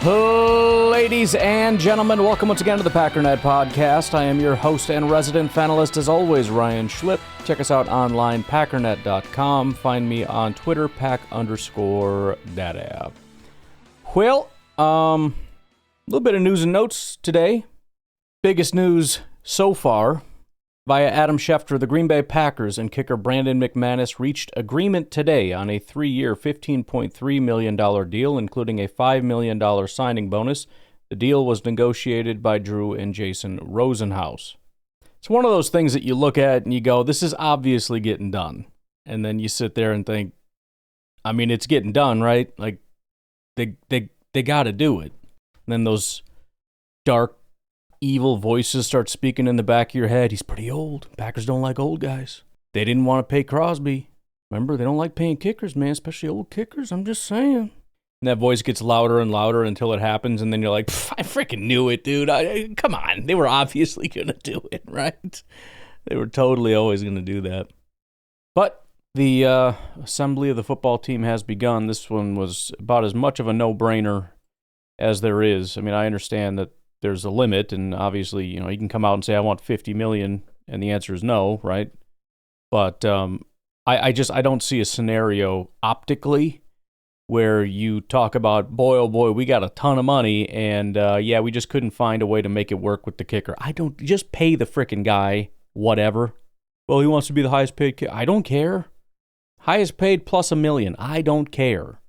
Ladies and gentlemen, welcome once again to the Packernet Podcast. I am your host and resident fanalist, as always, Ryan Schlip. Check us out online, packernet.com. Find me on Twitter, pack_data. Well, a little bit of news and notes today. Biggest news so far. Via Adam Schefter, the Green Bay Packers and kicker Brandon McManus reached agreement today on a 3-year, $15.3 million deal, including a $5 million signing bonus. The deal was negotiated by Drew and Jason Rosenhaus. It's one of those things that you look at and you go, this is obviously getting done. And then you sit there and think, I mean, it's getting done, right? Like, they got to do it. And then those dark, evil voices start speaking in the back of your head. He's pretty old. Packers don't like old guys. They didn't want to pay Crosby. Remember, they don't like paying kickers, man, especially old kickers. I'm just saying. And that voice gets louder and louder until it happens, and then you're like, I freaking knew it, dude. Come on. They were obviously going to do it, right? They were totally always going to do that. But the assembly of the football team has begun. This one was about as much of a no-brainer as there is. I mean, I understand that there's a limit, and obviously, you know, you can come out and say, I want $50 million, and the answer is no, right? But I don't see a scenario optically where you talk about, boy, oh boy, we got a ton of money, and yeah, we just couldn't find a way to make it work with the kicker. Just pay the frickin' guy, whatever. Well, he wants to be the highest paid kicker. I don't care. Highest paid plus $1 million. I don't care.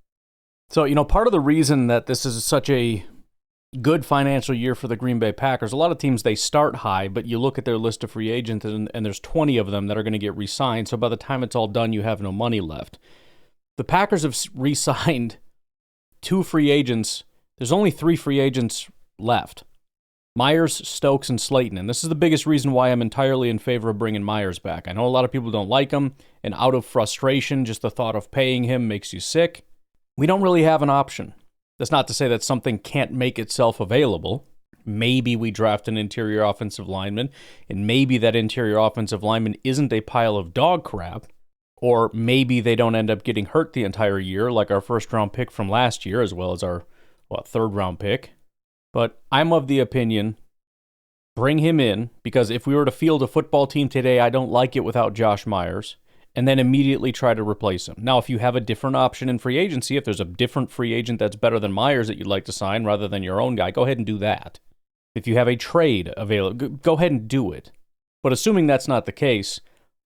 So, you know, part of the reason that this is such a good financial year for the Green Bay Packers. A lot of teams, they start high, but you look at their list of free agents, and there's 20 of them that are going to get re-signed, so by the time it's all done, you have no money left. The Packers have re-signed 2 free agents. There's only 3 free agents left. Myers, Stokes, and Slayton, and this is the biggest reason why I'm entirely in favor of bringing Myers back. I know a lot of people don't like him, and out of frustration, just the thought of paying him makes you sick. We don't really have an option. That's not to say that something can't make itself available. Maybe we draft an interior offensive lineman, and maybe that interior offensive lineman isn't a pile of dog crap, or maybe they don't end up getting hurt the entire year, like our first-round pick from last year, as well as our, third-round pick. But I'm of the opinion, bring him in, because if we were to field a football team today, I don't like it without Josh Myers, and then immediately try to replace him. Now, if you have a different option in free agency, if there's a different free agent that's better than Myers that you'd like to sign rather than your own guy, go ahead and do that. If you have a trade available, go ahead and do it. But assuming that's not the case,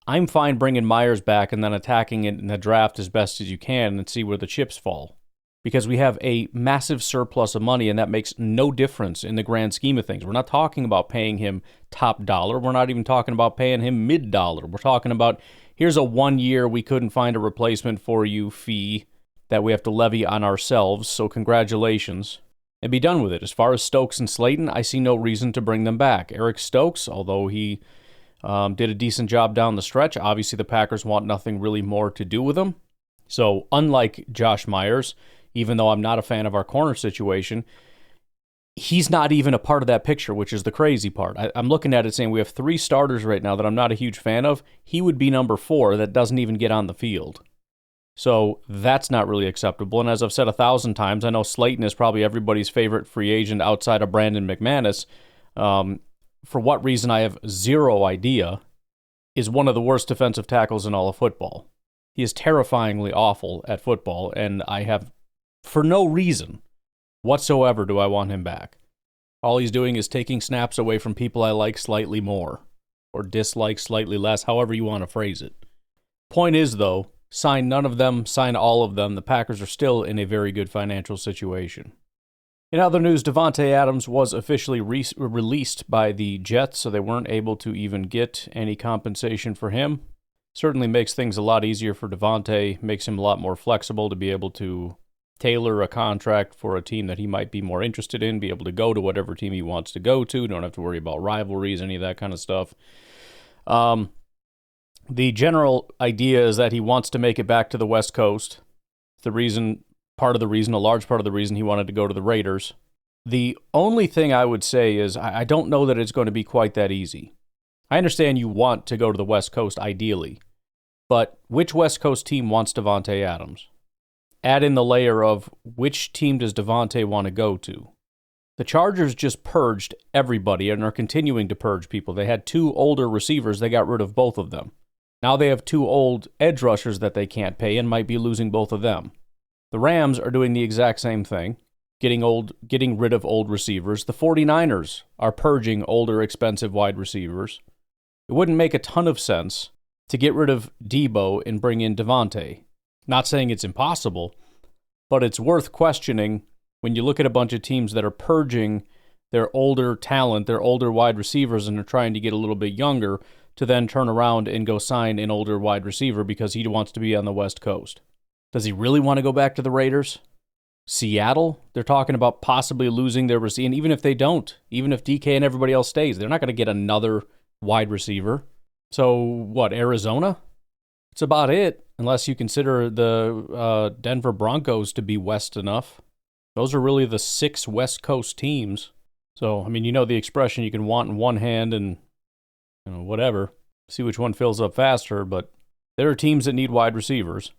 I'm fine bringing Myers back and then attacking it in the draft as best as you can and see where the chips fall. Because we have a massive surplus of money, and that makes no difference in the grand scheme of things. We're not talking about paying him top dollar. We're not even talking about paying him mid-dollar. We're talking about, here's a 1 year we couldn't find a replacement for you fee that we have to levy on ourselves, so congratulations, and be done with it. As far as Stokes and Slayton, I see no reason to bring them back. Eric Stokes, although he did a decent job down the stretch, obviously the Packers want nothing really more to do with him. So unlike Josh Myers, even though I'm not a fan of our corner situation, he's not even a part of that picture, which is the crazy part. I'm looking at it saying we have 3 starters right now that I'm not a huge fan of. He would be number 4 that doesn't even get on the field. So that's not really acceptable. And as I've said 1,000 times, I know Slayton is probably everybody's favorite free agent outside of Brandon McManus. For what reason, I have zero idea, is one of the worst defensive tackles in all of football. He is terrifyingly awful at football, and I have, for no reason whatsoever, do I want him back. All he's doing is taking snaps away from people I like slightly more, or dislike slightly less, however you want to phrase it. Point is, though, sign none of them, sign all of them. The Packers are still in a very good financial situation. In other news, Davante Adams was officially released by the Jets, so they weren't able to even get any compensation for him. Certainly makes things a lot easier for Davante, makes him a lot more flexible to be able to tailor a contract for a team that he might be more interested in, be able to go to whatever team he wants to go to, don't have to worry about rivalries, any of that kind of stuff. The general idea is that he wants to make it back to the West Coast. A large part of the reason he wanted to go to the Raiders. The only thing I would say is I don't know that it's going to be quite that easy. I understand you want to go to the West Coast ideally, but which West Coast team wants Davante Adams? add in the layer of which team does Davante want to go to. The Chargers just purged everybody and are continuing to purge people. They had 2 older receivers. They got rid of both of them. Now they have 2 old edge rushers that they can't pay and might be losing both of them. The Rams are doing the exact same thing, getting rid of old receivers. The 49ers are purging older, expensive wide receivers. It wouldn't make a ton of sense to get rid of Debo and bring in Davante. Not saying it's impossible, but it's worth questioning when you look at a bunch of teams that are purging their older talent, their older wide receivers, and are trying to get a little bit younger, to then turn around and go sign an older wide receiver because he wants to be on the West Coast. Does he really want to go back to the Raiders? Seattle? They're talking about possibly losing their receiver. And even if they don't, even if DK and everybody else stays, they're not going to get another wide receiver. So what, Arizona? It's about it, unless you consider the Denver Broncos to be west enough. Those are really the 6 West Coast teams. So, I mean, you know the expression, you can want in one hand and, whatever. See which one fills up faster, but there are teams that need wide receivers.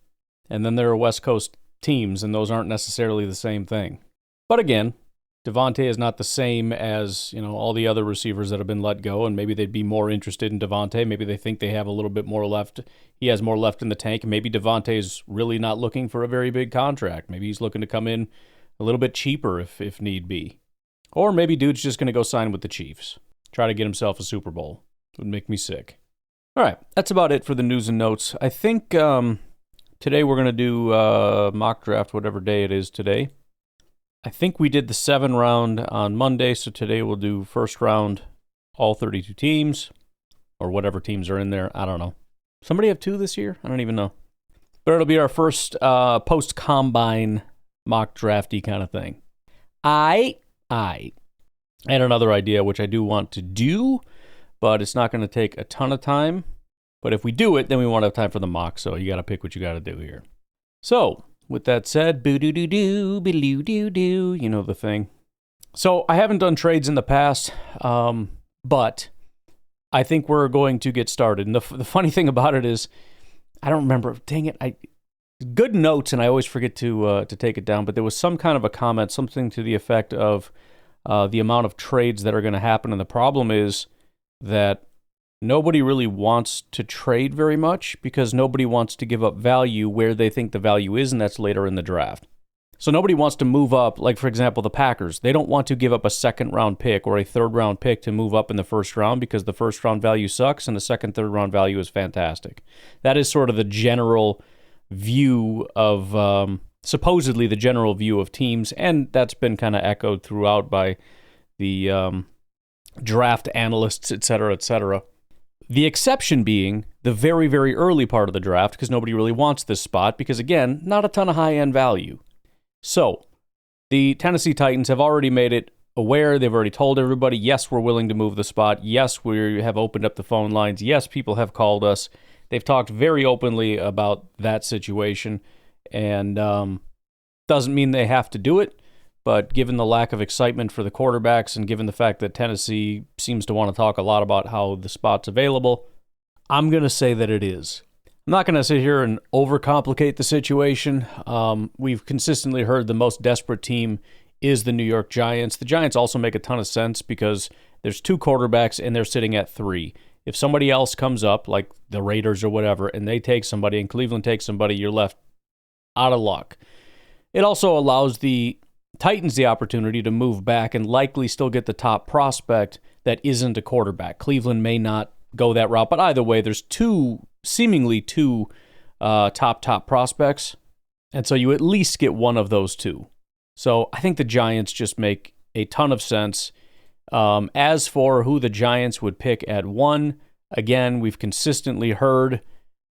And then there are West Coast teams, and those aren't necessarily the same thing. But again, Davante is not the same as, all the other receivers that have been let go, and maybe they'd be more interested in Davante. Maybe they think they have a little bit more left. He has more left in the tank. Maybe Davante is really not looking for a very big contract. Maybe he's looking to come in a little bit cheaper if need be. Or maybe dude's just going to go sign with the Chiefs. Try to get himself a Super Bowl. It would make me sick. All right, that's about it for the news and notes. I think today we're going to do mock draft, whatever day it is today. I think we did the 7 round on Monday, so today we'll do first round, all 32 teams, or whatever teams are in there. I don't know. Somebody have 2 this year? I don't even know. But it'll be our first post-combine mock drafty kind of thing. I had another idea, which I do want to do, but it's not going to take a ton of time. But if we do it, then we won't have time for the mock, so you got to pick what you got to do here. So, with that said, boo-doo-doo-doo, be-loo-doo-doo, you know the thing. So, I haven't done trades in the past, but I think we're going to get started. And the funny thing about it is, I don't remember, dang it, good notes, and I always forget to take it down, but there was some kind of a comment, something to the effect of the amount of trades that are going to happen, and the problem is that nobody really wants to trade very much because nobody wants to give up value where they think the value is, and that's later in the draft. So nobody wants to move up, like, for example, the Packers. They don't want to give up a second-round pick or a third-round pick to move up in the first round because the first-round value sucks and the second, third-round value is fantastic. That is sort of the general view of, supposedly the general view of teams, and that's been kind of echoed throughout by the draft analysts, et cetera, et cetera. The exception being the very, very early part of the draft because nobody really wants this spot because, again, not a ton of high-end value. So, the Tennessee Titans have already made it aware. They've already told everybody, yes, we're willing to move the spot. Yes, we have opened up the phone lines. Yes, people have called us. They've talked very openly about that situation, and doesn't mean they have to do it, but given the lack of excitement for the quarterbacks and given the fact that Tennessee seems to want to talk a lot about how the spot's available, I'm going to say that it is. I'm not going to sit here and overcomplicate the situation. We've consistently heard the most desperate team is the New York Giants. The Giants also make a ton of sense because there's 2 quarterbacks and they're sitting at 3. If somebody else comes up, like the Raiders or whatever, and they take somebody and Cleveland takes somebody, you're left out of luck. It also allows the Titans the opportunity to move back and likely still get the top prospect that isn't a quarterback. Cleveland may not go that route, but either way, there's seemingly two top prospects, and so you at least get one of those 2. So I think the Giants just make a ton of sense. As for who the Giants would pick at 1, again, we've consistently heard,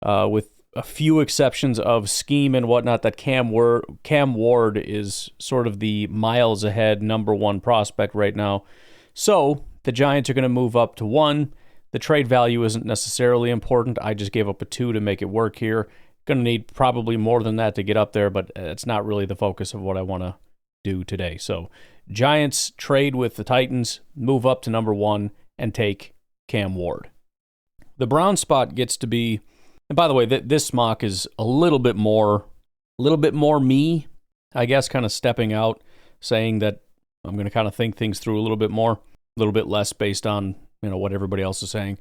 with a few exceptions of scheme and whatnot, that Cam Ward is sort of the miles ahead number 1 prospect right now. So the Giants are going to move up to 1. The trade value isn't necessarily important. I just gave up a 2 to make it work here. Going to need probably more than that to get up there, but it's not really the focus of what I want to do today. So Giants trade with the Titans, move up to number 1, and take Cam Ward. The Brown spot gets to be, and by the way, this mock is a little bit more A little bit more me, I guess, kind of stepping out, saying that I'm going to kind of think things through a little bit more, a little bit less based on, what everybody else is saying.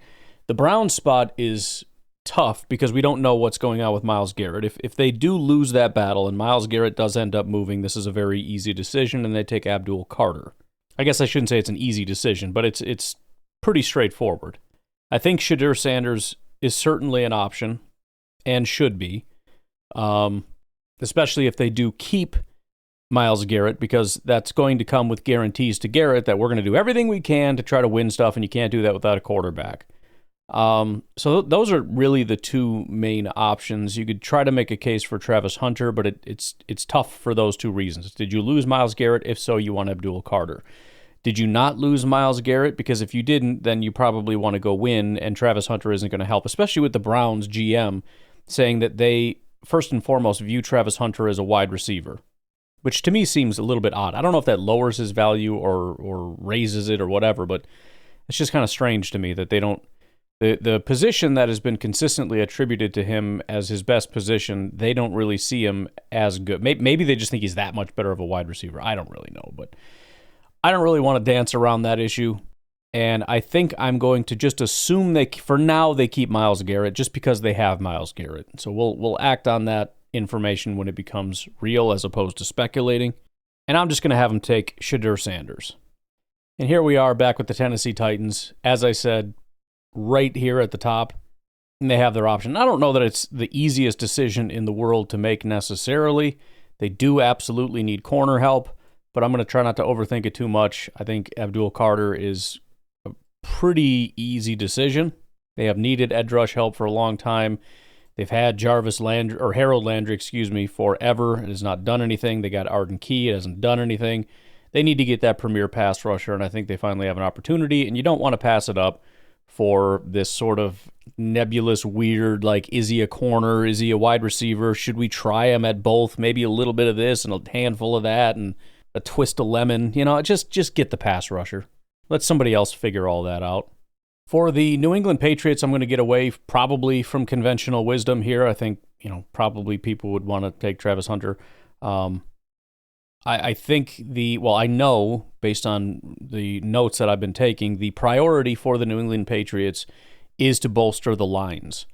The Browns spot is tough because we don't know what's going on with Myles Garrett. If they do lose that battle and Myles Garrett does end up moving, this is a very easy decision, and they take Abdul Carter. I guess I shouldn't say it's an easy decision, but it's pretty straightforward. I think Shedeur Sanders is certainly an option and should be, especially if they do keep Myles Garrett, because that's going to come with guarantees to Garrett that we're going to do everything we can to try to win stuff, and you can't do that without a quarterback. So those are really the two main options. You could try to make a case for Travis Hunter, but it's tough for those two reasons. Did you lose Myles Garrett? If so, you want Abdul Carter. Did you not lose Myles Garrett? Because if you didn't, then you probably want to go win, and Travis Hunter isn't going to help, especially with the Browns GM saying that they, first and foremost, view Travis Hunter as a wide receiver, which to me seems a little bit odd. I don't know if that lowers his value or raises it or whatever, but it's just kind of strange to me that they don't. The position that has been consistently attributed to him as his best position, they don't really see him as good. Maybe they just think he's that much better of a wide receiver. I don't really know, but I don't really want to dance around that issue. And I think I'm going to just assume for now they keep Myles Garrett just because they have Myles Garrett. So we'll act on that information when it becomes real as opposed to speculating. And I'm just going to have them take Shedeur Sanders. And here we are back with the Tennessee Titans. As I said, right here at the top, and they have their option. I don't know that it's the easiest decision in the world to make necessarily. They do absolutely need corner help, but I'm going to try not to overthink it too much. I think Abdul Carter is a pretty easy decision. They have needed edge rush help for a long time. They've had Harold Landry, forever. It has not done anything. They got Arden Key. It hasn't done anything. They need to get that premier pass rusher, and I think they finally have an opportunity, and you don't want to pass it up for this sort of nebulous, weird, like, is he a corner? Is he a wide receiver? Should we try him at both? Maybe a little bit of this and a handful of that and a twist of lemon. Just get the pass rusher. Let somebody else figure all that out. For the New England Patriots, I'm going to get away probably from conventional wisdom here. I think, probably people would want to take Travis Hunter. I think I know, based on the notes that I've been taking, the priority for the New England Patriots is to bolster the lines.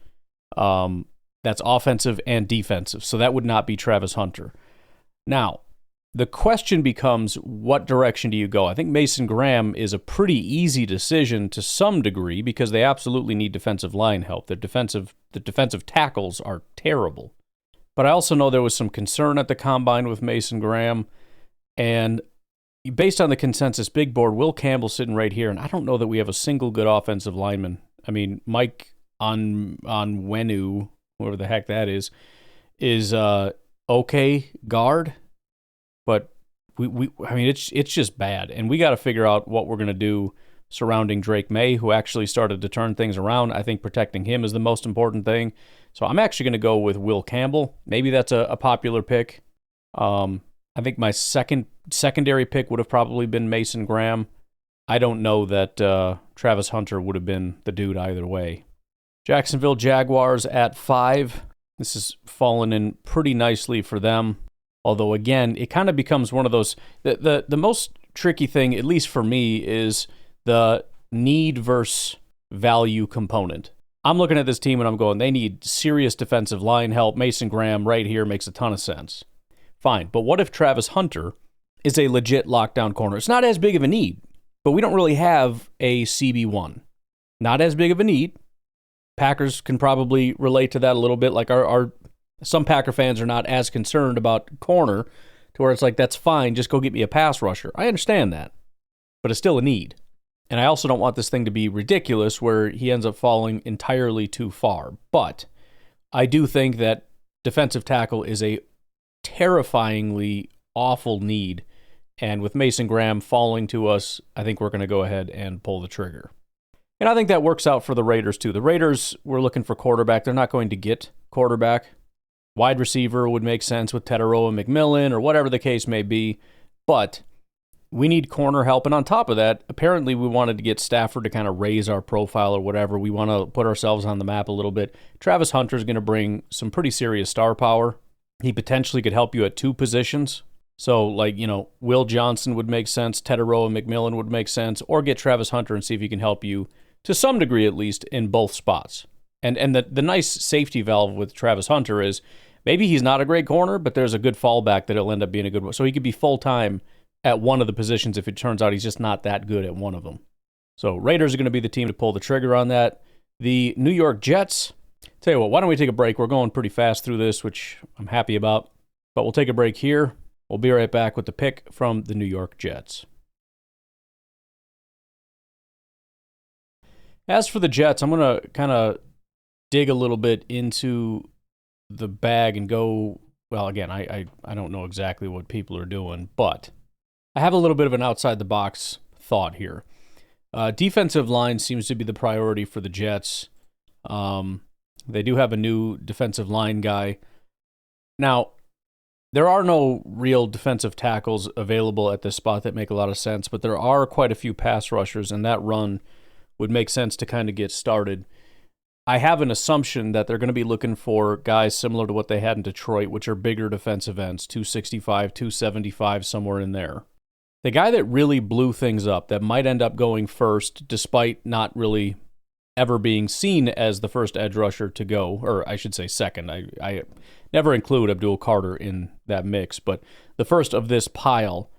That's offensive and defensive, so that would not be Travis Hunter. Now, the question becomes, what direction do you go? I think Mason Graham is a pretty easy decision to some degree because they absolutely need defensive line help. The defensive tackles are terrible. But I also know there was some concern at the combine with Mason Graham. And based on the consensus big board, Will Campbell's sitting right here, and I don't know that we have a single good offensive lineman. I mean, Mike Onwenu, whoever the heck that is okay guard, but it's just bad, and we got to figure out what we're going to do surrounding Drake May, who actually started to turn things around. I think protecting him is the most important thing. So I'm actually going to go with Will Campbell. Maybe that's a popular pick. I think my secondary pick would have probably been Mason Graham. I don't know that Travis Hunter would have been the dude either way. Jacksonville Jaguars at 5. This has fallen in pretty nicely for them. Although, again, it kind of becomes one of those... The most tricky thing, at least for me, is the need versus value component. I'm looking at this team and I'm going, they need serious defensive line help. Mason Graham right here makes a ton of sense. Fine, but what if Travis Hunter is a legit lockdown corner? It's not as big of a need, but we don't really have a CB1. Not as big of a need. Packers can probably relate to that a little bit. Like some Packer fans are not as concerned about corner to where it's like, that's fine, just go get me a pass rusher. I understand that, but it's still a need. And I also don't want this thing to be ridiculous where he ends up falling entirely too far. But I do think that defensive tackle is a terrifyingly awful need. And with Mason Graham falling to us, I think we're going to go ahead and pull the trigger. And I think that works out for the Raiders too. The Raiders were looking for quarterback. They're not going to get quarterback. Wide receiver would make sense with Teteroa McMillan or whatever the case may be. But we need corner help. And on top of that, apparently we wanted to get Stafford to kind of raise our profile or whatever. We want to put ourselves on the map a little bit. Travis Hunter is going to bring some pretty serious star power. He potentially could help you at two positions. So, Will Johnson would make sense, Teteroa McMillan would make sense, or get Travis Hunter and see if he can help you, to some degree at least, in both spots. And the nice safety valve with Travis Hunter is maybe he's not a great corner, but there's a good fallback that he'll end up being a good one. So he could be full-time at one of the positions if it turns out he's just not that good at one of them. So Raiders are going to be the team to pull the trigger on that. The New York Jets, tell you what, why don't we take a break? We're going pretty fast through this, which I'm happy about. But we'll take a break here. We'll be right back with the pick from the New York Jets. As for the Jets, I'm going to kind of dig a little bit into the bag and go, well, again, I don't know exactly what people are doing, but I have a little bit of an outside-the-box thought here. Defensive line seems to be the priority for the Jets. They do have a new defensive line guy. Now, there are no real defensive tackles available at this spot that make a lot of sense, but there are quite a few pass rushers, and that run would make sense to kind of get started. I have an assumption that they're going to be looking for guys similar to what they had in Detroit, which are bigger defensive ends, 265, 275, somewhere in there. The guy that really blew things up, that might end up going first, despite not really ever being seen as the first edge rusher to go, or I should say second. I never include Abdul Carter in that mix, but the first of this pile.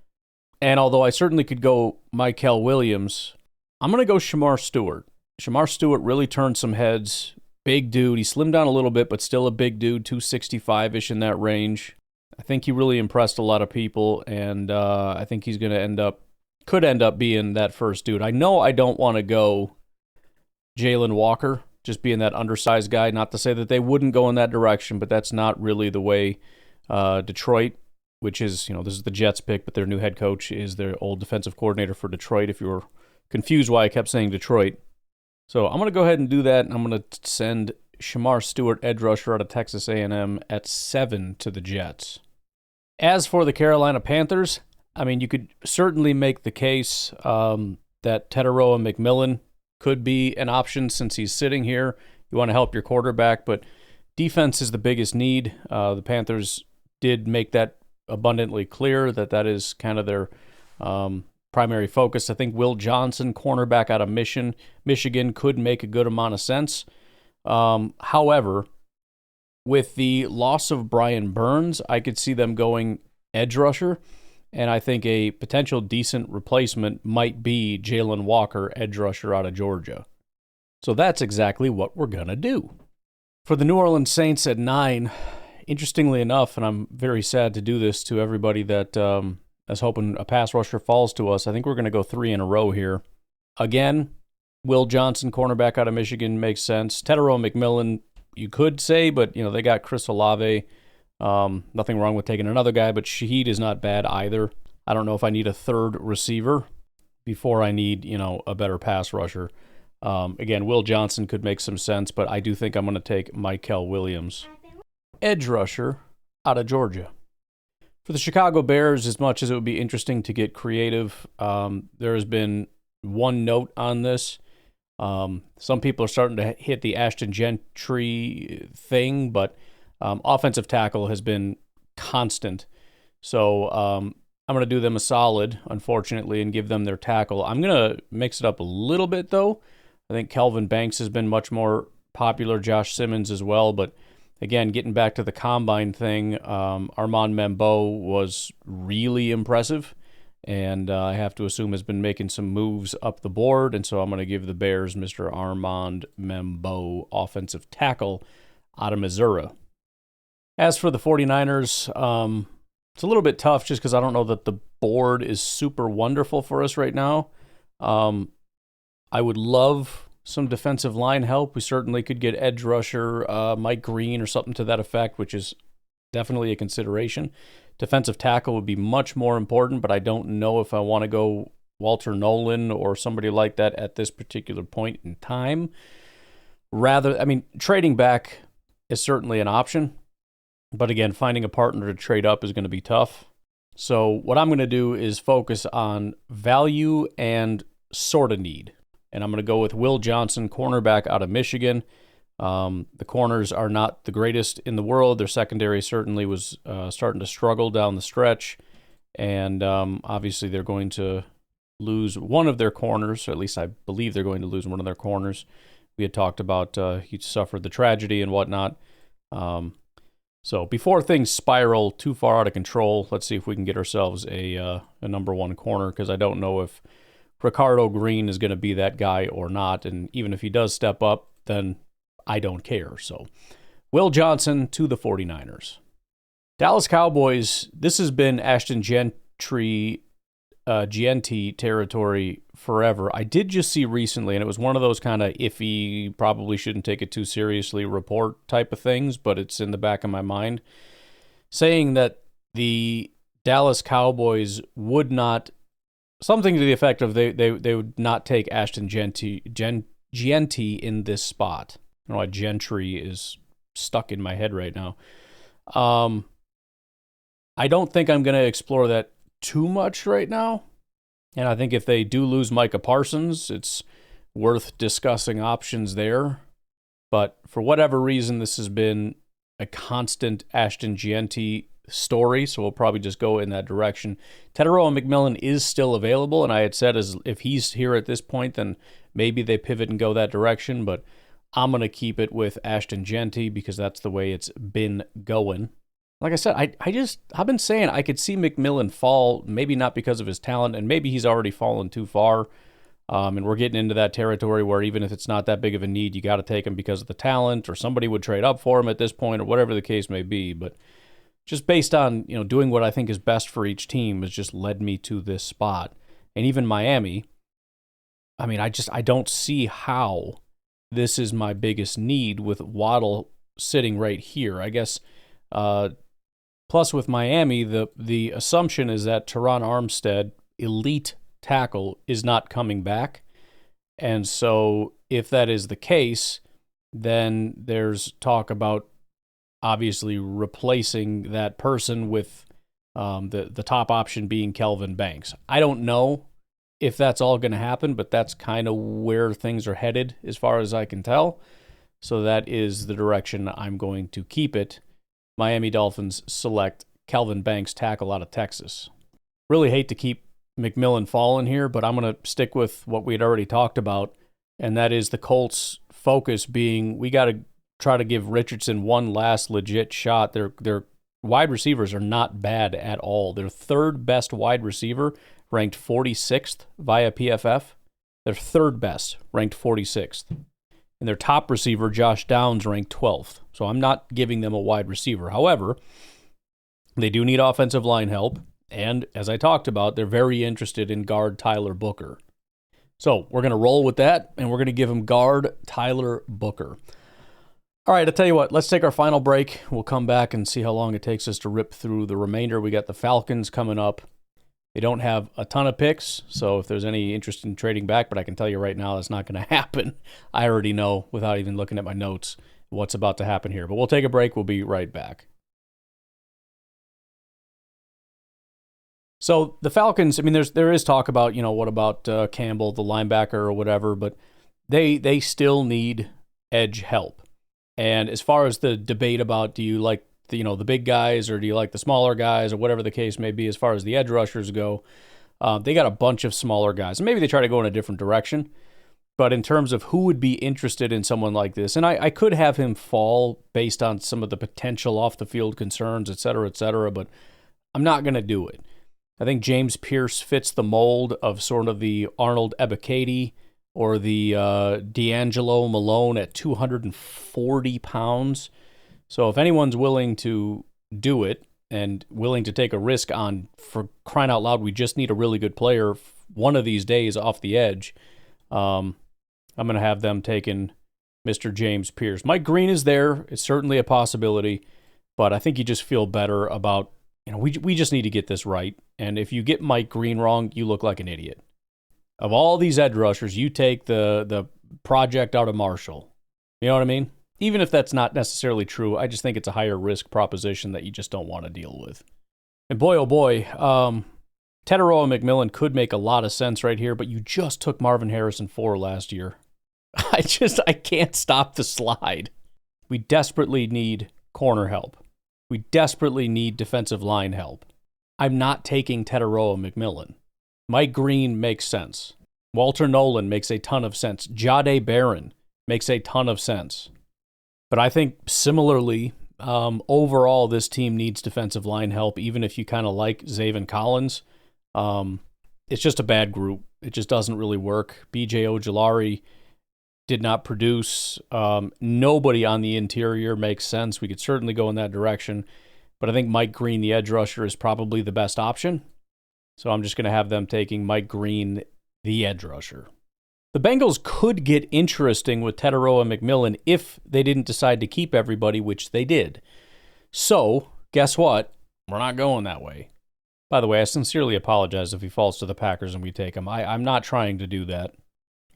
And although I certainly could go Mykel Williams, I'm going to go Shamar Stewart. Shamar Stewart really turned some heads. Big dude. He slimmed down a little bit, but still a big dude, 265-ish in that range. I think he really impressed a lot of people, and I think he's going to could end up being that first dude. I know I don't want to go Jalen Walker, just being that undersized guy. Not to say that they wouldn't go in that direction, but that's not really the way Detroit, which is, this is the Jets pick, but their new head coach is their old defensive coordinator for Detroit, if you were confused why I kept saying Detroit. So I'm going to go ahead and do that, and I'm going to send Shamar Stewart, edge rusher out of Texas A&M, at 7 to the Jets. As for the Carolina Panthers, I mean, you could certainly make the case that Teteroa McMillan could be an option since he's sitting here. You want to help your quarterback, but defense is the biggest need. The Panthers did make that abundantly clear that is kind of their primary focus. I think Will Johnson, cornerback out of Michigan, could make a good amount of sense. However, with the loss of Brian Burns, I could see them going edge rusher, and I think a potential decent replacement might be Jalen Walker, edge rusher out of Georgia. So that's exactly what we're going to do. For the New Orleans Saints at 9, interestingly enough, and I'm very sad to do this to everybody that is hoping a pass rusher falls to us, I think we're going to go 3 in a row here. Again, Will Johnson, cornerback out of Michigan, makes sense. Teteroa McMillan, you could say, but they got Chris Olave. Nothing wrong with taking another guy, but Shaheed is not bad either. I don't know if I need a third receiver before I need, a better pass rusher. Again, Will Johnson could make some sense, but I do think I'm going to take Mykel Williams, edge rusher out of Georgia. For the Chicago Bears, as much as it would be interesting to get creative, there has been one note on this. Some people are starting to hit the Ashton Gentry thing, but offensive tackle has been constant. So I'm going to do them a solid, unfortunately, and give them their tackle. I'm going to mix it up a little bit, though. I think Kelvin Banks has been much more popular, Josh Simmons as well. But again, getting back to the combine thing, Armand Membo was really impressive. And I have to assume has been making some moves up the board. And so I'm going to give the Bears Mr. Armand Membo, offensive tackle out of Missouri. As for the 49ers, it's a little bit tough just because I don't know that the board is super wonderful for us right now. I would love some defensive line help. We certainly could get edge rusher Mike Green or something to that effect, which is definitely a consideration. Defensive tackle would be much more important, but I don't know if I want to go Walter Nolan or somebody like that at this particular point in time. Trading back is certainly an option, but again, finding a partner to trade up is going to be tough. So what I'm going to do is focus on value and sort of need. And I'm going to go with Will Johnson, cornerback out of Michigan. The corners are not the greatest in the world. Their secondary certainly was starting to struggle down the stretch. And obviously they're going to lose one of their corners, or at least I believe they're going to lose one of their corners. We had talked about he suffered the tragedy and whatnot. So before things spiral too far out of control, let's see if we can get ourselves a number one corner, because I don't know if Ricardo Green is going to be that guy or not. And even if he does step up, then I don't care. So Will Johnson to the 49ers. Dallas Cowboys, this has been Ashton Gentry territory forever. I did just see recently, and it was one of those kind of iffy, probably shouldn't take it too seriously report type of things, but it's in the back of my mind, saying that the Dallas Cowboys would not, something to the effect of they would not take Ashton Gentry in this spot. I don't know why Gentry is stuck in my head right now. I don't think I'm going to explore that too much right now. And I think if they do lose Micah Parsons, it's worth discussing options there. But for whatever reason, this has been a constant Ashton Gentry story, so we'll probably just go in that direction. Tetairoa McMillan is still available, and I had said as if he's here at this point, then maybe they pivot and go that direction, but I'm going to keep it with Ashton Gentry because that's the way it's been going. Like I said, I've been saying I could see McMillan fall, maybe not because of his talent, and maybe he's already fallen too far. And we're getting into that territory where even if it's not that big of a need, you got to take him because of the talent, or somebody would trade up for him at this point, or whatever the case may be. But just based on, doing what I think is best for each team has just led me to this spot. And even Miami, I mean, I don't see how this is my biggest need with Waddle sitting right here. I guess, plus with Miami, the assumption is that Teron Armstead, elite tackle, is not coming back. And so if that is the case, then there's talk about obviously replacing that person with the top option being Kelvin Banks. I don't know if that's all going to happen, but that's kind of where things are headed as far as I can tell. So that is the direction I'm going to keep it. Miami Dolphins select Kelvin Banks, tackle out of Texas. Really hate to keep McMillan falling here, but I'm going to stick with what we had already talked about, and that is the Colts' focus being we got to try to give Richardson one last legit shot. Their wide receivers are not bad at all. Their third best wide receiver ranked 46th via PFF. Their third best ranked 46th. And their top receiver, Josh Downs, ranked 12th. So I'm not giving them a wide receiver. However, they do need offensive line help. And as I talked about, they're very interested in guard Tyler Booker. So we're going to roll with that, and we're going to give him guard Tyler Booker. All right, I'll tell you what. Let's take our final break. We'll come back and see how long it takes us to rip through the remainder. We got the Falcons coming up. They don't have a ton of picks, so if there's any interest in trading back, but I can tell you right now that's not going to happen. I already know without even looking at my notes what's about to happen here. But we'll take a break. We'll be right back. So the Falcons, I mean, there is talk about, what about Campbell, the linebacker or whatever, but they still need edge help. And as far as the debate about do you like the big guys or do you like the smaller guys or whatever the case may be, as far as the edge rushers go, they got a bunch of smaller guys. And maybe they try to go in a different direction. But in terms of who would be interested in someone like this, and I could have him fall based on some of the potential off-the-field concerns, et cetera, but I'm not going to do it. I think James Pierce fits the mold of sort of the Arnold Ebiketie or the D'Angelo Malone at 240 pounds. So if anyone's willing to do it and willing to take a risk on, for crying out loud, we just need a really good player one of these days off the edge, I'm going to have them taking Mr. James Pierce. Mike Green is there. It's certainly a possibility, but I think you just feel better about, we just need to get this right. And if you get Mike Green wrong, you look like an idiot. Of all these edge rushers, you take the project out of Marshall. You know what I mean? Even if that's not necessarily true, I just think it's a higher risk proposition that you just don't want to deal with. And boy, oh boy, Tetairoa McMillan could make a lot of sense right here, but you just took Marvin Harrison 4 last year. I can't stop the slide. We desperately need corner help. We desperately need defensive line help. I'm not taking Tetairoa McMillan. Mike Green makes sense. Walter Nolan makes a ton of sense. Jahdae Barron makes a ton of sense. But I think similarly, overall, this team needs defensive line help, even if you kind of like Zaven Collins. It's just a bad group. It just doesn't really work. B.J. Ojulari did not produce. Nobody on the interior makes sense. We could certainly go in that direction. But I think Mike Green, the edge rusher, is probably the best option. So I'm just going to have them taking Mike Green, the edge rusher. The Bengals could get interesting with Tetairoa McMillan if they didn't decide to keep everybody, which they did. So, guess what? We're not going that way. By the way, I sincerely apologize if he falls to the Packers and we take him. I'm not trying to do that.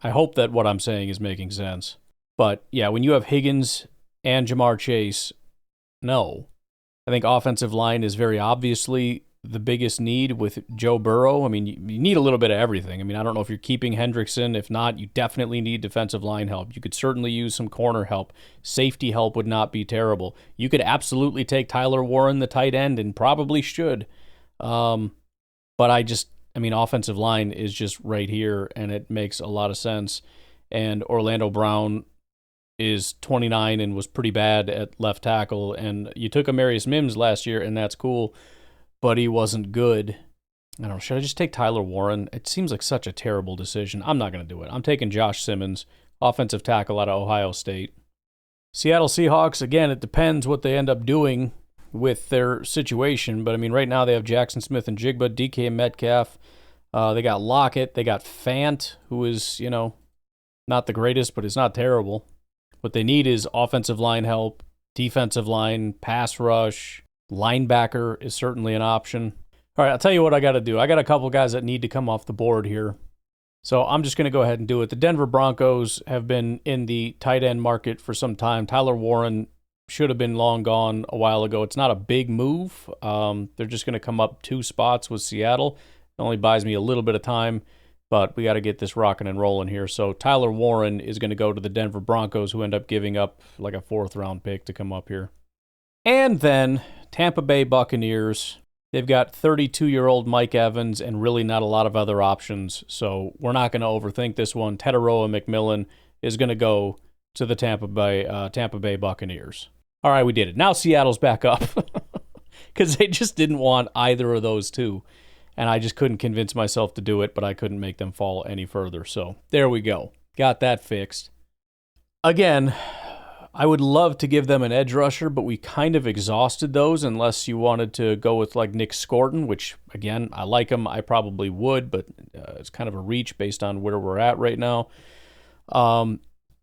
I hope that what I'm saying is making sense. But, yeah, when you have Higgins and Jamar Chase, no. I think offensive line is very obviously the biggest need with Joe Burrow. I mean, you need a little bit of everything. I mean, I don't know if you're keeping Hendrickson. If not, you definitely need defensive line help. You could certainly use some corner help. Safety help would not be terrible. You could absolutely take Tyler Warren, the tight end, and probably should. But offensive line is just right here, and it makes a lot of sense. And Orlando Brown is 29 and was pretty bad at left tackle. And you took Amarius Mims last year, and that's cool, but he wasn't good. I don't know, should I just take Tyler Warren? It seems like such a terrible decision. I'm not going to do it. I'm taking Josh Simmons, offensive tackle out of Ohio State. Seattle Seahawks, again, it depends what they end up doing with their situation. But, I mean, right now they have Jackson Smith and Jigba, DK Metcalf. They got Lockett. They got Fant, who is, not the greatest, but is not terrible. What they need is offensive line help, defensive line, pass rush. Linebacker is certainly an option. All right, I'll tell you what I got to do. I got a couple guys that need to come off the board here. So I'm just going to go ahead and do it. The Denver Broncos have been in the tight end market for some time. Tyler Warren should have been long gone a while ago. It's not a big move. They're just going to come up 2 spots with Seattle. It only buys me a little bit of time, but we got to get this rocking and rolling here. So Tyler Warren is going to go to the Denver Broncos, who end up giving up like a 4th-round pick to come up here. And then Tampa Bay Buccaneers, they've got 32-year-old Mike Evans and really not a lot of other options, so we're not going to overthink this one. Tetairoa McMillan is going to go to the Tampa Bay Buccaneers. All right, we did it. Now Seattle's back up because they just didn't want either of those two, and I just couldn't convince myself to do it, but I couldn't make them fall any further, so there we go. Got that fixed. Again, I would love to give them an edge rusher, but we kind of exhausted those unless you wanted to go with like Nick Scorton, which, again, I like him. I probably would, but it's kind of a reach based on where we're at right now.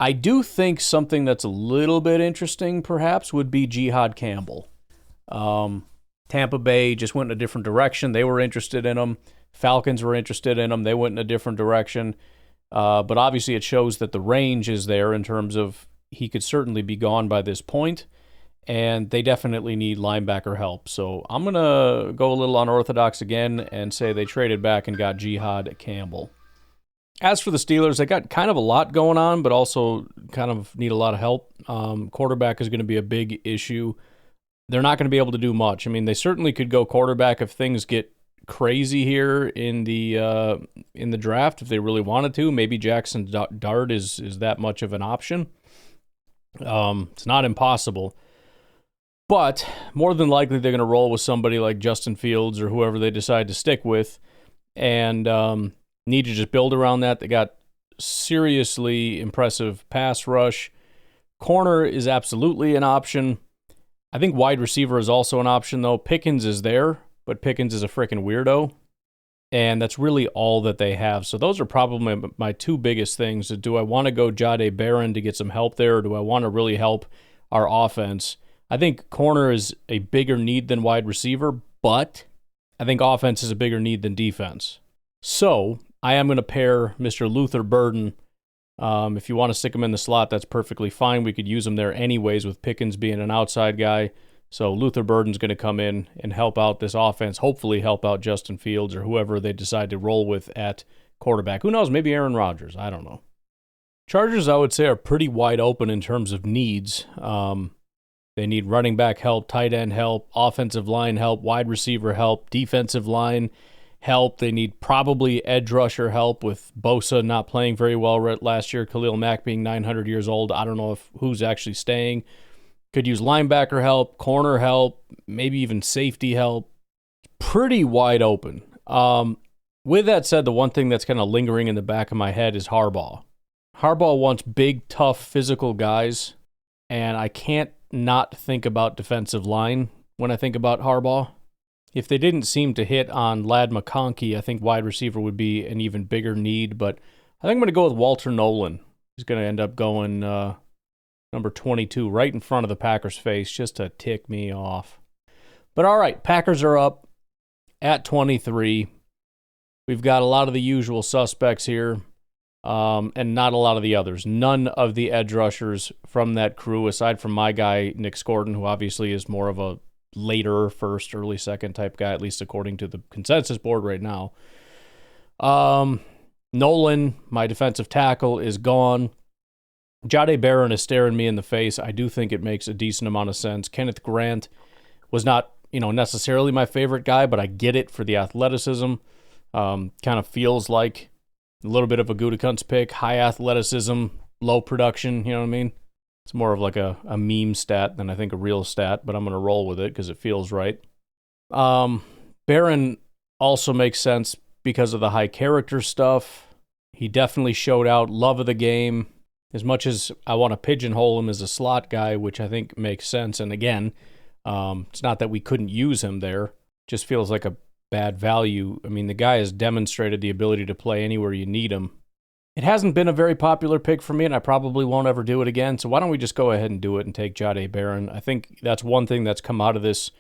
I do think something that's a little bit interesting, perhaps, would be Jihad Campbell. Tampa Bay just went in a different direction. They were interested in him. Falcons were interested in him. They went in a different direction. But obviously it shows that the range is there in terms of he could certainly be gone by this point, and they definitely need linebacker help. So I'm going to go a little unorthodox again and say they traded back and got Jihad Campbell. As for the Steelers, they got kind of a lot going on, but also kind of need a lot of help. Quarterback is going to be a big issue. They're not going to be able to do much. I mean, they certainly could go quarterback if things get crazy here in the draft, if they really wanted to. Maybe Jackson Dart is that much of an option. It's not impossible, but more than likely they're going to roll with somebody like Justin Fields or whoever they decide to stick with, and need to just build around that. They got seriously impressive pass rush. Corner is absolutely an option. I think wide receiver is also an option, though. Pickens is there, but Pickens is a freaking weirdo, and that's really all that they have. So those are probably my 2 biggest things. Do I want to go Jahdae Barron to get some help there, or do I want to really help our offense? I think corner is a bigger need than wide receiver, but I think offense is a bigger need than defense. So I am going to pair Mr. Luther Burden. If you want to stick him in the slot, that's perfectly fine. We could use him there anyways with Pickens being an outside guy. So Luther Burden's going to come in and help out this offense, hopefully help out Justin Fields or whoever they decide to roll with at quarterback. Who knows? Maybe Aaron Rodgers. I don't know. Chargers, I would say, are pretty wide open in terms of needs. They need running back help, tight end help, offensive line help, wide receiver help, defensive line help. They need probably edge rusher help with Bosa not playing very well last year, Khalil Mack being 900 years old. I don't know who's actually staying. Could use linebacker help, corner help, maybe even safety help. Pretty wide open. With that said, the one thing that's kind of lingering in the back of my head is Harbaugh. Harbaugh wants big, tough, physical guys, and I can't not think about defensive line when I think about Harbaugh. If they didn't seem to hit on Ladd McConkey, I think wide receiver would be an even bigger need, but I think I'm going to go with Walter Nolan. He's going to end up going number 22 right in front of the Packers' face just to tick me off. But all right, Packers are up at 23. We've got a lot of the usual suspects here. And not a lot of the others. None of the edge rushers from that crew, aside from my guy, Nick Scordon, who obviously is more of a later first, early second type guy, at least according to the consensus board right now. Nolan, my defensive tackle, is gone. Jahdae Barron is staring me in the face. I do think it makes a decent amount of sense. Kenneth Grant was not, necessarily my favorite guy, but I get it for the athleticism. Kind of feels like a little bit of a Gutekunst pick, high athleticism, low production, you know what I mean? It's more of like a meme stat than I think a real stat, but I'm going to roll with it because it feels right. Barron also makes sense because of the high character stuff. He definitely showed out love of the game. As much as I want to pigeonhole him as a slot guy, which I think makes sense, and again, it's not that we couldn't use him there. Just feels like a bad value. I mean, the guy has demonstrated the ability to play anywhere you need him. It hasn't been a very popular pick for me, and I probably won't ever do it again, so why don't we just go ahead and do it and take Jahdae Barron? I think that's one thing that's come out of this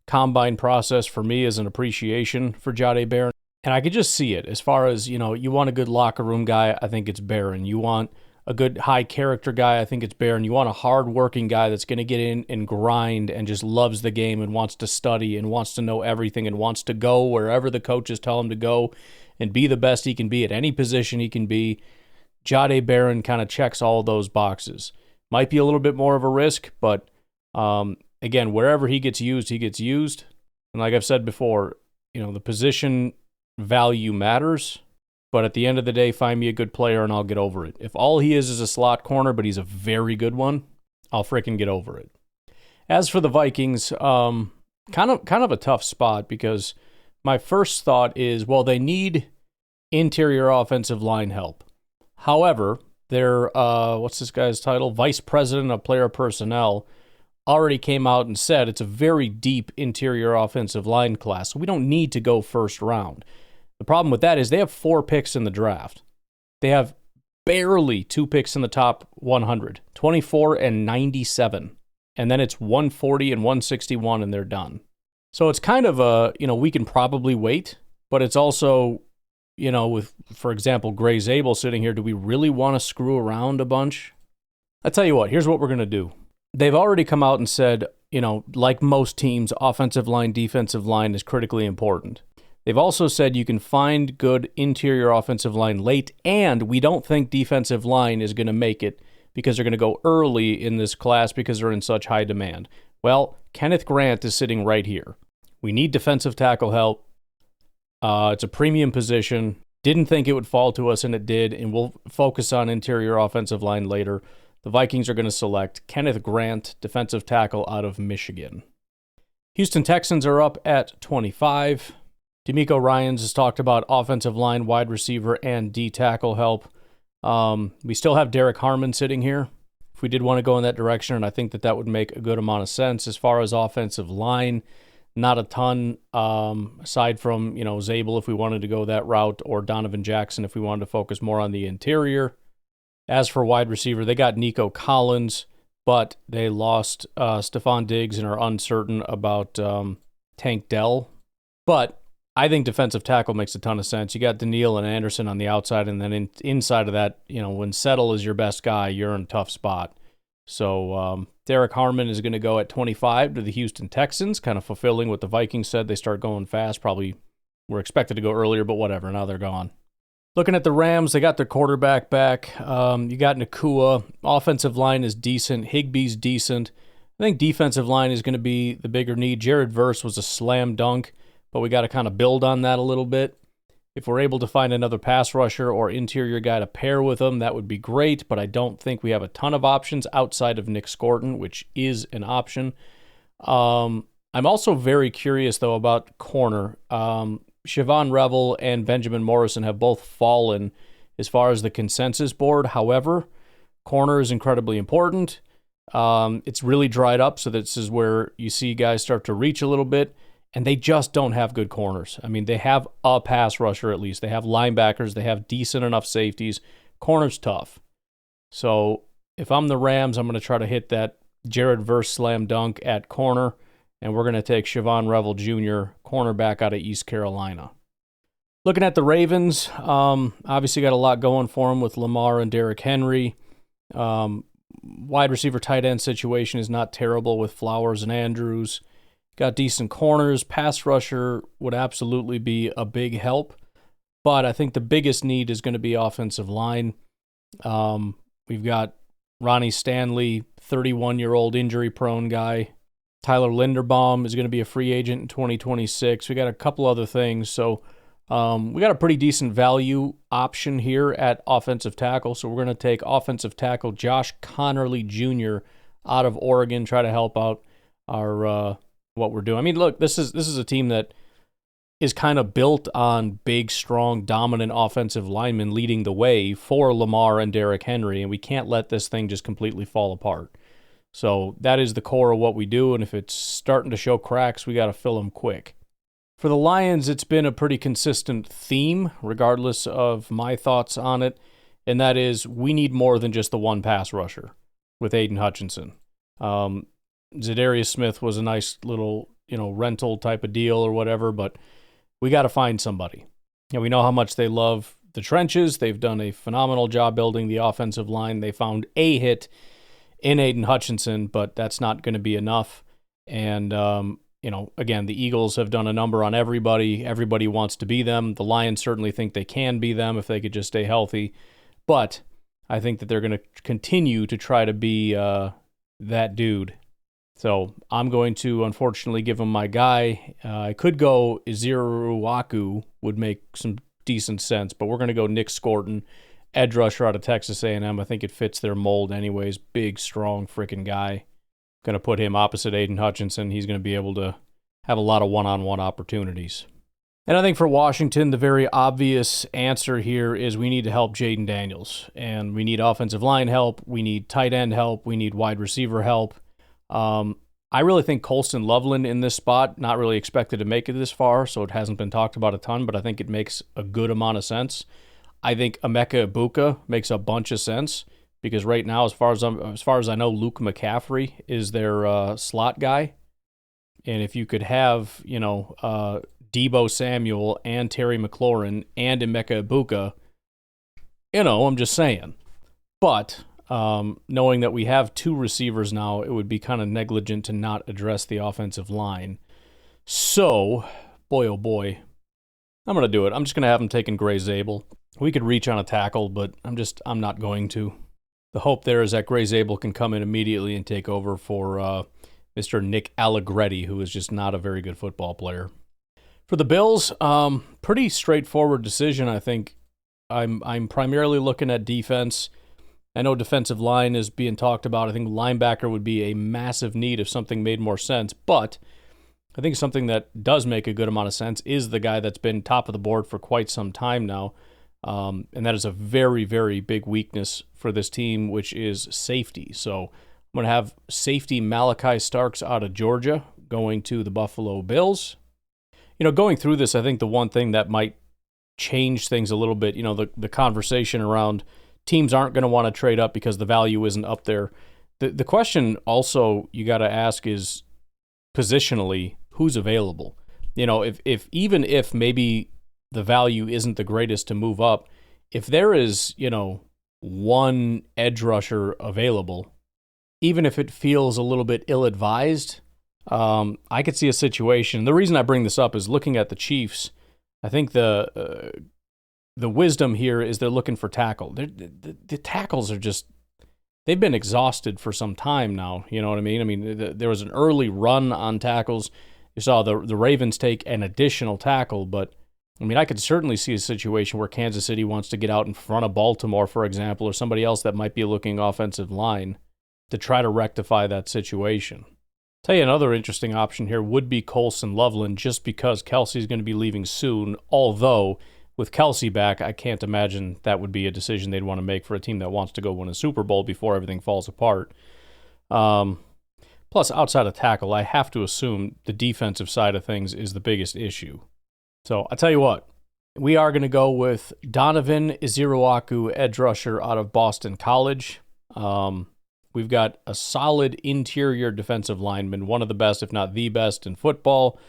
combine process for me is an appreciation for Jahdae Barron, and I could just see it. As far as, you want a good locker room guy, I think it's Barron. You want a good high character guy, I think it's Barron. You want a hard-working guy that's going to get in and grind and just loves the game and wants to study and wants to know everything and wants to go wherever the coaches tell him to go and be the best he can be at any position he can be. Jahdae Barron kind of checks all of those boxes. Might be a little bit more of a risk, but again, wherever he gets used, he gets used. And like I've said before, the position value matters. But at the end of the day, find me a good player and I'll get over it. If all he is a slot corner, but he's a very good one, I'll freaking get over it. As for the Vikings, kind of a tough spot because my first thought is, well, they need interior offensive line help. However, their, what's this guy's title? Vice President of Player Personnel already came out and said it's a very deep interior offensive line class, so we don't need to go first round. The problem with that is they have 4 picks in the draft. They have barely 2 picks in the top 100, 24 and 97. And then it's 140 and 161 and they're done. So it's kind of a, we can probably wait, but it's also, with, for example, Gray Zabel sitting here, do we really want to screw around a bunch? I tell you what, here's what we're going to do. They've already come out and said, like most teams, offensive line, defensive line is critically important. They've also said you can find good interior offensive line late, and we don't think defensive line is going to make it because they're going to go early in this class because they're in such high demand. Well, Kenneth Grant is sitting right here. We need defensive tackle help. It's a premium position. Didn't think it would fall to us, and it did, and we'll focus on interior offensive line later. The Vikings are going to select Kenneth Grant, defensive tackle out of Michigan. Houston Texans are up at 25. D'Amico Ryans has talked about offensive line, wide receiver, and D-tackle help. We still have Derek Harmon sitting here. If we did want to go in that direction, and I think that would make a good amount of sense. As far as offensive line, not a ton, aside from, Zabel if we wanted to go that route, or Donovan Jackson if we wanted to focus more on the interior. As for wide receiver, they got Nico Collins, but they lost Stephon Diggs and are uncertain about Tank Dell. But I think defensive tackle makes a ton of sense. You got Daniil and Anderson on the outside, and then inside of that, when Settle is your best guy, you're in a tough spot. So Derek Harmon is going to go at 25 to the Houston Texans, kind of fulfilling what the Vikings said. They start going fast. Probably were expected to go earlier, but whatever. Now they're gone. Looking at the Rams, they got their quarterback back. You got Nakua. Offensive line is decent. Higbee's decent. I think defensive line is going to be the bigger need. Jared Verse was a slam dunk, but we got to kind of build on that a little bit. If we're able to find another pass rusher or interior guy to pair with him, that would be great, but I don't think we have a ton of options outside of Nick Scorton, which is an option. I'm also very curious, though, about corner. Siobhan Revel and Benjamin Morrison have both fallen as far as the consensus board. However, corner is incredibly important. It's really dried up, so this is where you see guys start to reach a little bit, and they just don't have good corners. I mean, they have a pass rusher at least. They have linebackers. They have decent enough safeties. Corner's tough. So if I'm the Rams, I'm going to try to hit that Jared Verse slam dunk at corner, and we're going to take Siobhan Revel Jr., cornerback out of East Carolina. Looking at the Ravens, obviously got a lot going for them with Lamar and Derrick Henry. Wide receiver tight end situation is not terrible with Flowers and Andrews. Got decent corners. Pass rusher would absolutely be a big help, but I think the biggest need is going to be offensive line. We've got Ronnie Stanley, 31-year-old injury-prone guy. Tyler Linderbaum is going to be a free agent in 2026. We got a couple other things, so we got a pretty decent value option here at offensive tackle. So we're going to take offensive tackle Josh Connerly Jr. out of Oregon, try to help out our what we're doing. I mean, look, this is a team that is kind of built on big, strong, dominant offensive linemen leading the way for Lamar and Derrick Henry, and we can't let this thing just completely fall apart. So that is the core of what we do, and if it's starting to show cracks, we got to fill them quick. For the Lions, it's been a pretty consistent theme, regardless of my thoughts on it, and that is we need more than just the one pass rusher with Aiden Hutchinson. Zadarius Smith was a nice little, rental type of deal or whatever, but we got to find somebody. And we know how much they love the trenches. They've done a phenomenal job building the offensive line. They found a hit in Aiden Hutchinson, but that's not going to be enough. And, again, the Eagles have done a number on everybody. Everybody wants to be them. The Lions certainly think they can be them if they could just stay healthy. But I think that they're going to continue to try to be that dude. So I'm going to, unfortunately, give him my guy. I could go Iziruwaku, would make some decent sense, but we're going to go Nick Scorton, edge rusher out of Texas A&M. I think it fits their mold anyways. Big, strong freaking guy. Going to put him opposite Aiden Hutchinson. He's going to be able to have a lot of one-on-one opportunities. And I think for Washington, the very obvious answer here is we need to help Jaden Daniels. And we need offensive line help. We need tight end help. We need wide receiver help. I really think Colston Loveland in this spot, not really expected to make it this far, so it hasn't been talked about a ton, but I think it makes a good amount of sense. I think Emeka Ibuka makes a bunch of sense because right now, as far as I know, Luke McCaffrey is their slot guy. And if you could have, Deebo Samuel and Terry McLaurin and Emeka Ibuka, I'm just saying. But knowing that we have two receivers now, it would be kind of negligent to not address the offensive line. So, boy, oh boy, I'm going to do it. I'm just going to have him taking Gray Zabel. We could reach on a tackle, but I'm not going to. The hope there is that Gray Zabel can come in immediately and take over for Mr. Nick Allegretti, who is just not a very good football player. For the Bills, pretty straightforward decision, I think. I'm primarily looking at defense. I know defensive line is being talked about. I think linebacker would be a massive need if something made more sense. But I think something that does make a good amount of sense is the guy that's been top of the board for quite some time now. And that is a very, very big weakness for this team, which is safety. So I'm going to have safety Malachi Starks out of Georgia going to the Buffalo Bills. Going through this, I think the one thing that might change things a little bit, the conversation around teams aren't going to want to trade up because the value isn't up there. The question also you got to ask is positionally, who's available? If maybe the value isn't the greatest to move up, if there is, one edge rusher available, even if it feels a little bit ill-advised, I could see a situation. The reason I bring this up is looking at the Chiefs. I think the the wisdom here is they're looking for tackle. The tackles are just, they've been exhausted for some time now. You know what I mean? I mean, there was an early run on tackles. You saw the Ravens take an additional tackle, but I mean, I could certainly see a situation where Kansas City wants to get out in front of Baltimore, for example, or somebody else that might be looking offensive line to try to rectify that situation. Tell you another interesting option here would be Colson Loveland, just because Kelsey's going to be leaving soon, although with Kelsey back, I can't imagine that would be a decision they'd want to make for a team that wants to go win a Super Bowl before everything falls apart. Plus, outside of tackle, I have to assume the defensive side of things is the biggest issue. So I'll tell you what, we are going to go with Donovan Iziruaku, edge rusher out of Boston College. We've got a solid interior defensive lineman, one of the best, if not the best, in football.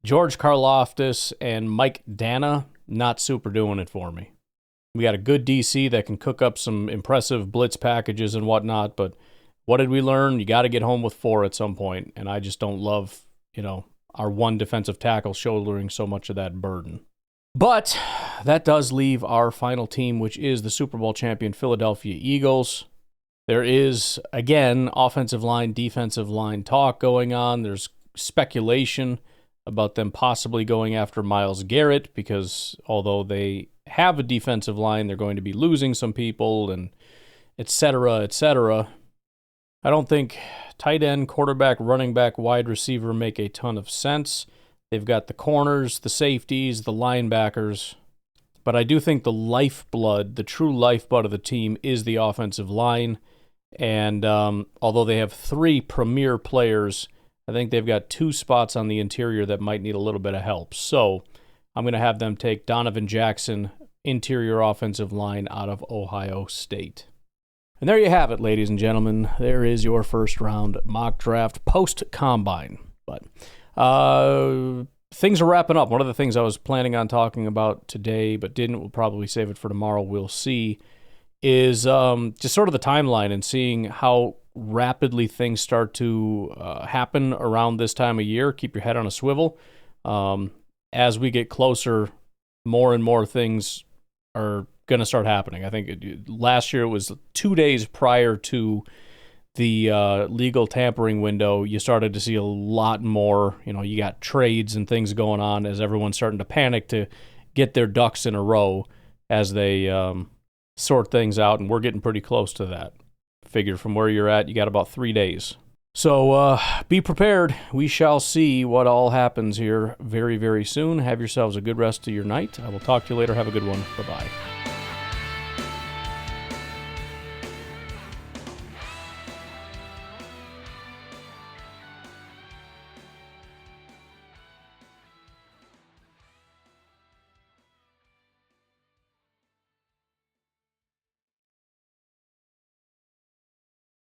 George Karlaftis and Mike Dana, not super doing it for me. We got a good DC that can cook up some impressive blitz packages and whatnot, but what did we learn? You got to get home with 4 at some point, and I just don't love, our one defensive tackle shouldering so much of that burden. But that does leave our final team, which is the Super Bowl champion Philadelphia Eagles. There is, again, offensive line, defensive line talk going on. There's speculation about them possibly going after Myles Garrett because although they have a defensive line, they're going to be losing some people and et cetera, et cetera. I don't think tight end, quarterback, running back, wide receiver make a ton of sense. They've got the corners, the safeties, the linebackers. But I do think the lifeblood, the true lifeblood of the team is the offensive line. And although they have 3 premier players, I think they've got 2 spots on the interior that might need a little bit of help. So I'm going to have them take Donovan Jackson, interior offensive line out of Ohio State. And there you have it, ladies and gentlemen. There is your first round mock draft post-combine. But things are wrapping up. One of the things I was planning on talking about today but didn't, we'll probably save it for tomorrow, we'll see, is just sort of the timeline and seeing how rapidly things start to happen around this time of year. Keep your head on a swivel. As we get closer, more and more things are going to start happening. I think last year it was 2 days prior to the legal tampering window, you started to see a lot more, you got trades and things going on as everyone's starting to panic to get their ducks in a row as they sort things out, and we're getting pretty close to that. Figure from where you're at, you got about 3 days. So be prepared. We shall see what all happens here very, very soon. Have yourselves a good rest of your night. I will talk to you later. Have a good one. Bye-bye.